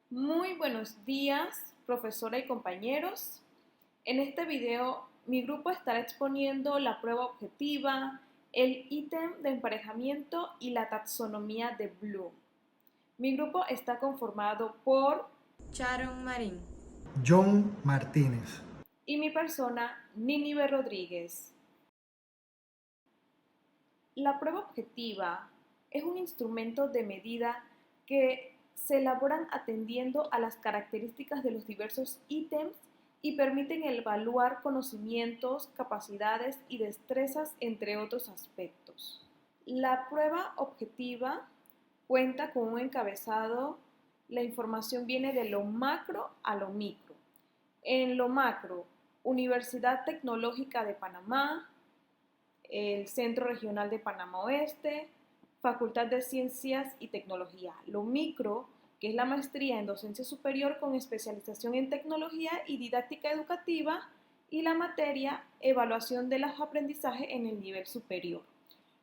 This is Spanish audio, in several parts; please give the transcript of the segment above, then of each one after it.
Muy buenos días, profesora y compañeros. En este video, mi grupo estará exponiendo la prueba objetiva, el ítem de emparejamiento y la taxonomía de Bloom. Mi grupo está conformado por Sharon Marín. John Martínez. y mi persona, Nínive Rodríguez. La prueba objetiva es un instrumento de medida que se elaboran atendiendo a las características de los diversos ítems y permiten evaluar conocimientos, capacidades y destrezas, entre otros aspectos. La prueba objetiva cuenta con un encabezado. La información viene de lo macro a lo micro. En lo macro, Universidad Tecnológica de Panamá, el Centro Regional de Panamá Oeste, Facultad de Ciencias y Tecnología. Lo micro, que es la maestría en docencia superior con especialización en tecnología y didáctica educativa, y la materia, evaluación de los aprendizajes en el nivel superior.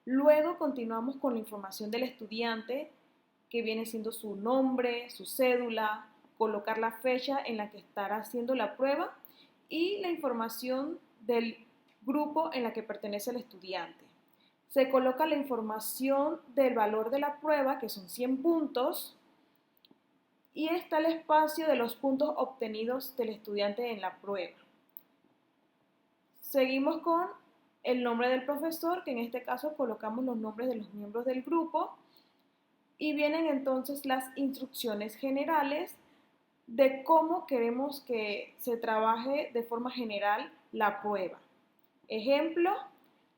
Luego continuamos con la información del estudiante, que viene siendo su nombre, su cédula, colocar la fecha en la que estará haciendo la prueba y la información del grupo en la que pertenece el estudiante. Se coloca la información del valor de la prueba, que son 100 puntos, y está el espacio de los puntos obtenidos del estudiante en la prueba. Seguimos con el nombre del profesor, que en este caso colocamos los nombres de los miembros del grupo, y vienen entonces las instrucciones generales de cómo queremos que se trabaje de forma general la prueba. Ejemplo,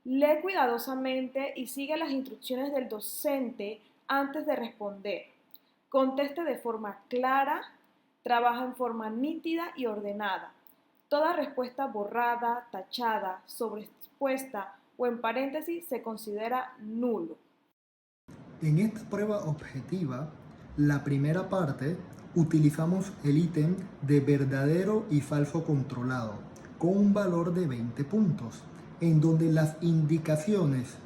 lee cuidadosamente y sigue las instrucciones del docente antes de responder. Conteste de forma clara, trabaja en forma nítida y ordenada. Toda respuesta borrada, tachada, sobreexpuesta o en paréntesis se considera nulo. En esta prueba objetiva, la primera parte, utilizamos el ítem de verdadero y falso controlado con un valor de 20 puntos, en donde las indicaciones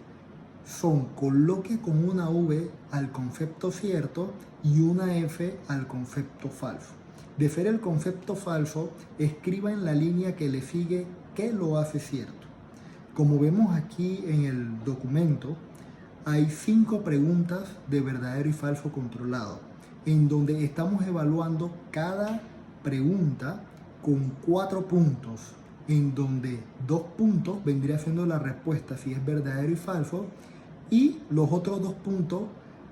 son coloque con una V al concepto cierto y una F al concepto falso. De ser el concepto falso, escriba en la línea que le sigue qué lo hace cierto. Como vemos aquí en el documento, hay 5 preguntas de verdadero y falso controlado, en donde estamos evaluando cada pregunta con 4 puntos, en donde 2 puntos vendría siendo la respuesta si es verdadero y falso, y los otros 2 puntos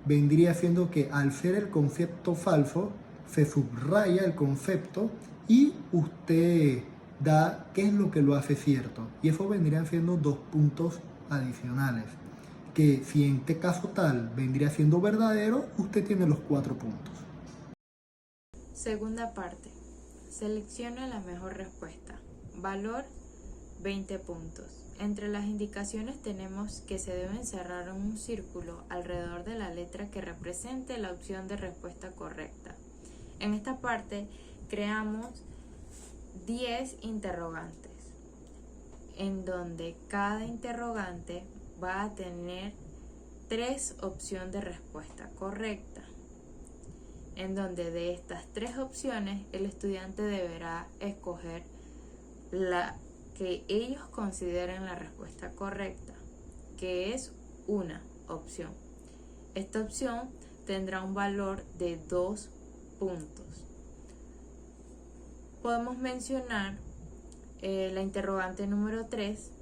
vendría siendo que al ser el concepto falso, se subraya el concepto y usted da qué es lo que lo hace cierto. Y eso vendrían siendo 2 puntos adicionales. Que si en este caso tal vendría siendo verdadero, usted tiene los 4 puntos. Segunda parte. Selecciona la mejor respuesta. Valor 20 puntos. Entre las indicaciones tenemos que se deben cerrar un círculo alrededor de la letra que represente la opción de respuesta correcta. En esta parte creamos 10 interrogantes, en donde cada interrogante va a tener 3 opciones de respuesta correcta, en donde de estas 3 opciones el estudiante deberá escoger la que ellos consideren la respuesta correcta, que es una opción. Esta opción tendrá un valor de 2 puntos. Podemos mencionar la interrogante número 3,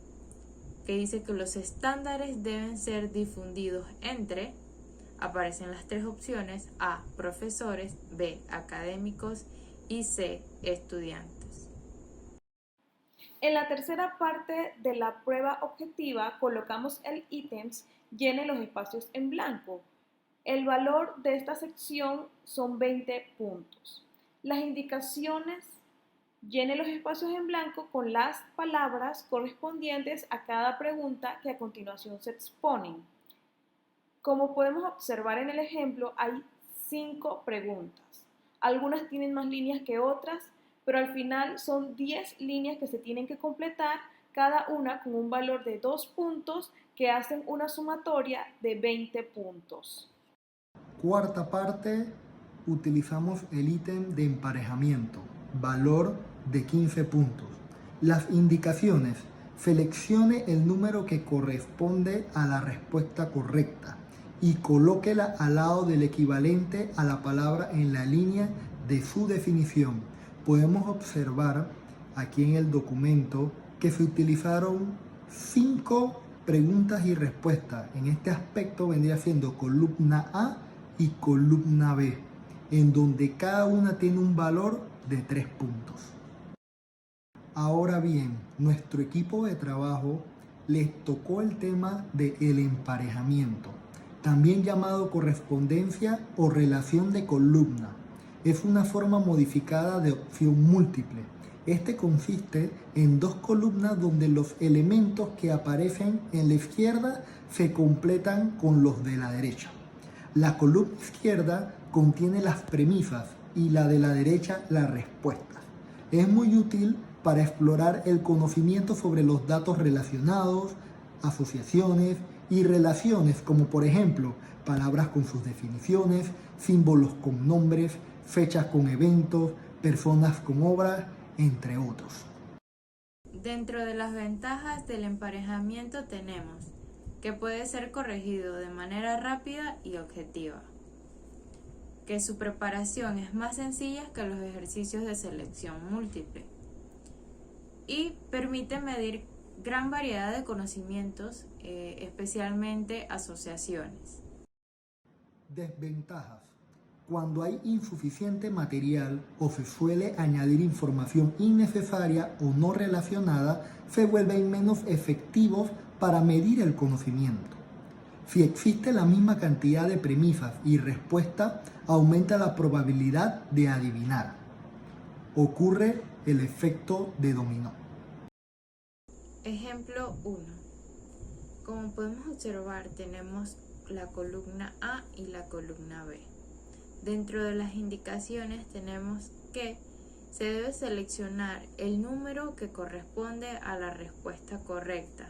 que dice que los estándares deben ser difundidos entre, aparecen las 3 opciones: A, profesores; B, académicos; y C, estudiantes. En la tercera parte de la prueba objetiva colocamos el ítems llene los espacios en blanco. El valor de esta sección son 20 puntos. Las indicaciones llene los espacios en blanco con las palabras correspondientes a cada pregunta que a continuación se exponen. Como podemos observar en el ejemplo, hay 5 preguntas. Algunas tienen más líneas que otras, pero al final son 10 líneas que se tienen que completar, cada una con un valor de 2 puntos que hacen una sumatoria de 20 puntos. Cuarta parte, utilizamos el ítem de emparejamiento, valor de 15 puntos. Las indicaciones: seleccione el número que corresponde a la respuesta correcta y colóquela al lado del equivalente a la palabra en la línea de su definición. Podemos observar aquí en el documento que se utilizaron 5 preguntas y respuestas. En este aspecto vendría siendo columna A y columna B, en donde cada una tiene un valor de 3 puntos. Ahora bien, nuestro equipo de trabajo les tocó el tema del emparejamiento, también llamado correspondencia o relación de columna. Es una forma modificada de opción múltiple. Este consiste en 2 columnas donde los elementos que aparecen en la izquierda se completan con los de la derecha. La columna izquierda contiene las premisas y la de la derecha las respuestas. Es muy útil para explorar el conocimiento sobre los datos relacionados, asociaciones y relaciones, como por ejemplo palabras con sus definiciones, símbolos con nombres, fechas con eventos, personas con obras, entre otros. Dentro de las ventajas del emparejamiento tenemos que puede ser corregido de manera rápida y objetiva, que su preparación es más sencilla que los ejercicios de selección múltiple y permite medir gran variedad de conocimientos, especialmente asociaciones. Desventajas: cuando hay insuficiente material o se suele añadir información innecesaria o no relacionada, se vuelven menos efectivos para medir el conocimiento. Si existe la misma cantidad de premisas y respuestas, aumenta la probabilidad de adivinar. Ocurre el efecto de dominó. Ejemplo 1. Como podemos observar, tenemos la columna A y la columna B. Dentro de las indicaciones tenemos que se debe seleccionar el número que corresponde a la respuesta correcta,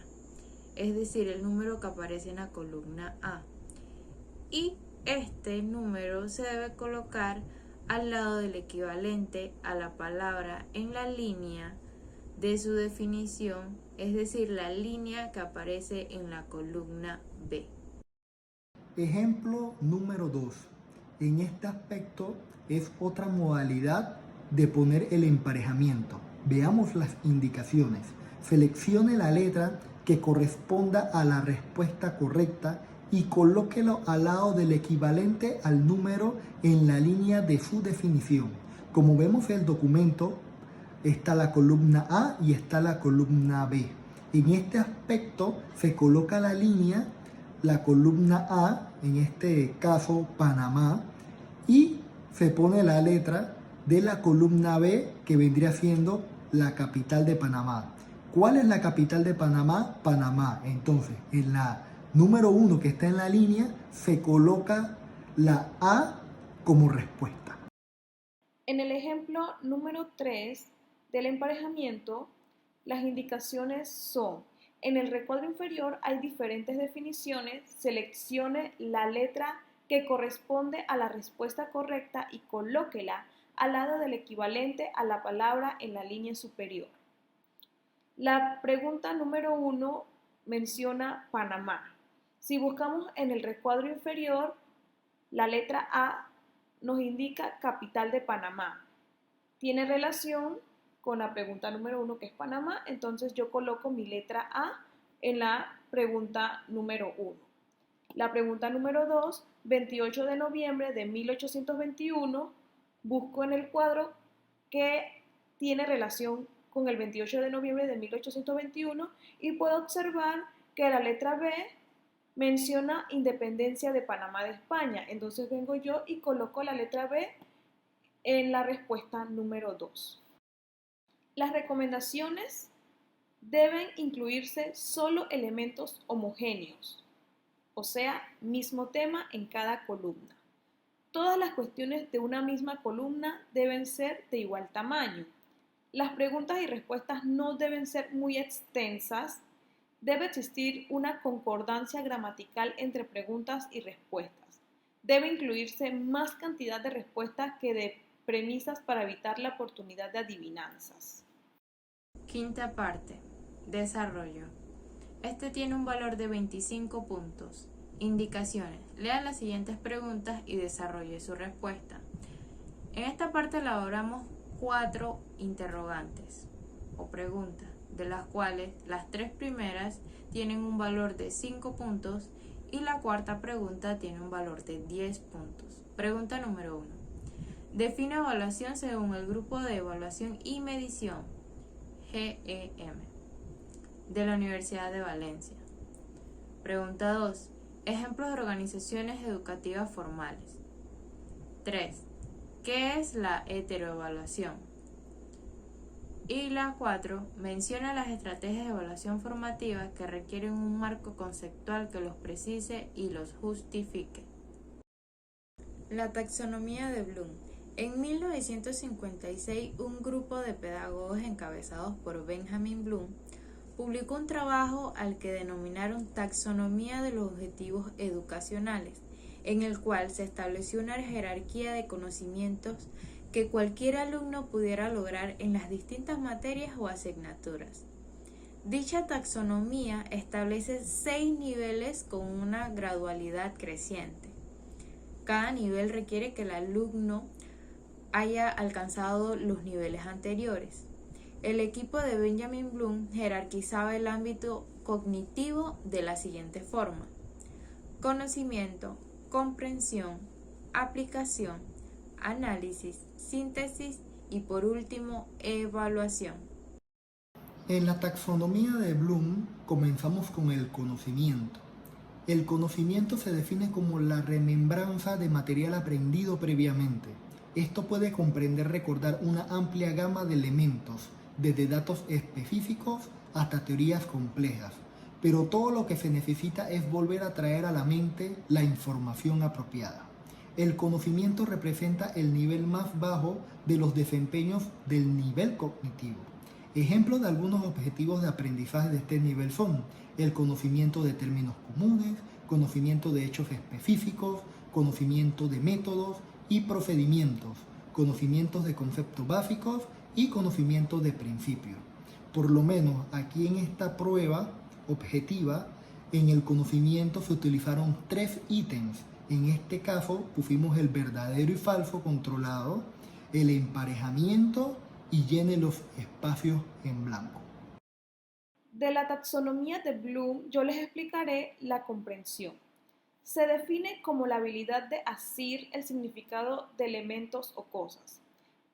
es decir, el número que aparece en la columna A. Y este número se debe colocar al lado del equivalente a la palabra en la línea de su definición, es decir, la línea que aparece en la columna B. Ejemplo número 2. En este aspecto es otra modalidad de poner el emparejamiento. Veamos las indicaciones. Seleccione la letra que corresponda a la respuesta correcta y colóquelo al lado del equivalente al número en la línea de su definición. Como vemos en el documento, está la columna A y está la columna B. En este aspecto se coloca la línea, la columna A, en este caso Panamá, y se pone la letra de la columna B, que vendría siendo la capital de Panamá. ¿Cuál es la capital de Panamá? Panamá. Entonces, en la número 1 que está en la línea, se coloca la A como respuesta. En el ejemplo número 3 del emparejamiento, las indicaciones son: en el recuadro inferior hay diferentes definiciones, seleccione la letra que corresponde a la respuesta correcta y colóquela al lado del equivalente a la palabra en la línea superior. La pregunta número 1 menciona Panamá. Si buscamos en el recuadro inferior, la letra A nos indica capital de Panamá. Tiene relación con la pregunta número 1, que es Panamá, entonces yo coloco mi letra A en la pregunta número 1. La pregunta número 2, 28 de noviembre de 1821, busco en el cuadro que tiene relación con el 28 de noviembre de 1821 y puedo observar que la letra B menciona independencia de Panamá de España. Entonces vengo yo y coloco la letra B en la respuesta número 2. Las recomendaciones deben incluirse solo elementos homogéneos, o sea, mismo tema en cada columna. Todas las cuestiones de una misma columna deben ser de igual tamaño. Las preguntas y respuestas no deben ser muy extensas. Debe existir una concordancia gramatical entre preguntas y respuestas. debe incluirse más cantidad de respuestas que de premisas para evitar la oportunidad de adivinanzas. Quinta parte. Desarrollo. Este tiene un valor de 25 puntos. Indicaciones. Lea las siguientes preguntas y desarrolle su respuesta. En esta parte elaboramos 4 interrogantes o preguntas, de las cuales las 3 primeras tienen un valor de 5 puntos y la cuarta pregunta tiene un valor de 10 puntos. Pregunta número 1. Define evaluación según el grupo de evaluación y medición GEM de la Universidad de Valencia. Pregunta 2. Ejemplos de organizaciones educativas formales. 3. ¿Qué es la heteroevaluación? Y la 4. Menciona las estrategias de evaluación formativa que requieren un marco conceptual que los precise y los justifique. La taxonomía de Bloom. En 1956, un grupo de pedagogos encabezados por Benjamin Bloom publicó un trabajo al que denominaron Taxonomía de los Objetivos Educacionales, en el cual se estableció una jerarquía de conocimientos que cualquier alumno pudiera lograr en las distintas materias o asignaturas. Dicha taxonomía establece 6 niveles con una gradualidad creciente. Cada nivel requiere que el alumno haya alcanzado los niveles anteriores. El equipo de Benjamin Bloom jerarquizaba el ámbito cognitivo de la siguiente forma: conocimiento, comprensión, aplicación, análisis, síntesis y por último, evaluación. En la taxonomía de Bloom comenzamos con el conocimiento. El conocimiento se define como la remembranza de material aprendido previamente. Esto puede comprender recordar una amplia gama de elementos, desde datos específicos hasta teorías complejas, pero todo lo que se necesita es volver a traer a la mente la información apropiada. El conocimiento representa el nivel más bajo de los desempeños del nivel cognitivo. Ejemplos de algunos objetivos de aprendizaje de este nivel son el conocimiento de términos comunes, conocimiento de hechos específicos, conocimiento de métodos y procedimientos, conocimientos de conceptos básicos y conocimiento de principios. Por lo menos aquí en esta prueba objetiva, en el conocimiento se utilizaron 3 ítems. En este caso pusimos el verdadero y falso controlado, el emparejamiento y llene los espacios en blanco. De la taxonomía de Bloom yo les explicaré la comprensión. Se define como la habilidad de asir el significado de elementos o cosas.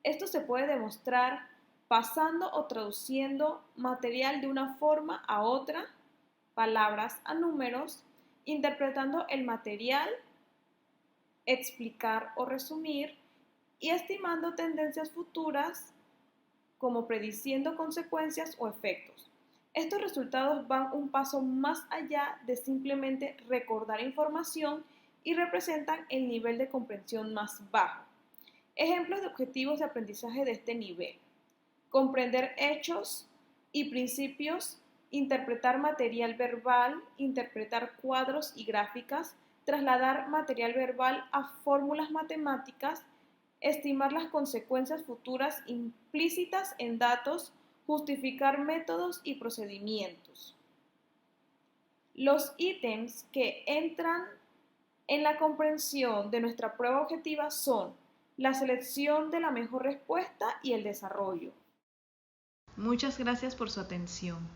Esto se puede demostrar pasando o traduciendo material de una forma a otra, palabras a números, interpretando el material, explicar o resumir y estimando tendencias futuras como prediciendo consecuencias o efectos. Estos resultados van un paso más allá de simplemente recordar información y representan el nivel de comprensión más bajo. Ejemplos de objetivos de aprendizaje de este nivel: comprender hechos y principios, interpretar material verbal, interpretar cuadros y gráficas, trasladar material verbal a fórmulas matemáticas, estimar las consecuencias futuras implícitas en datos, justificar métodos y procedimientos. Los ítems que entran en la comprensión de nuestra prueba objetiva son la selección de la mejor respuesta y el desarrollo. Muchas gracias por su atención.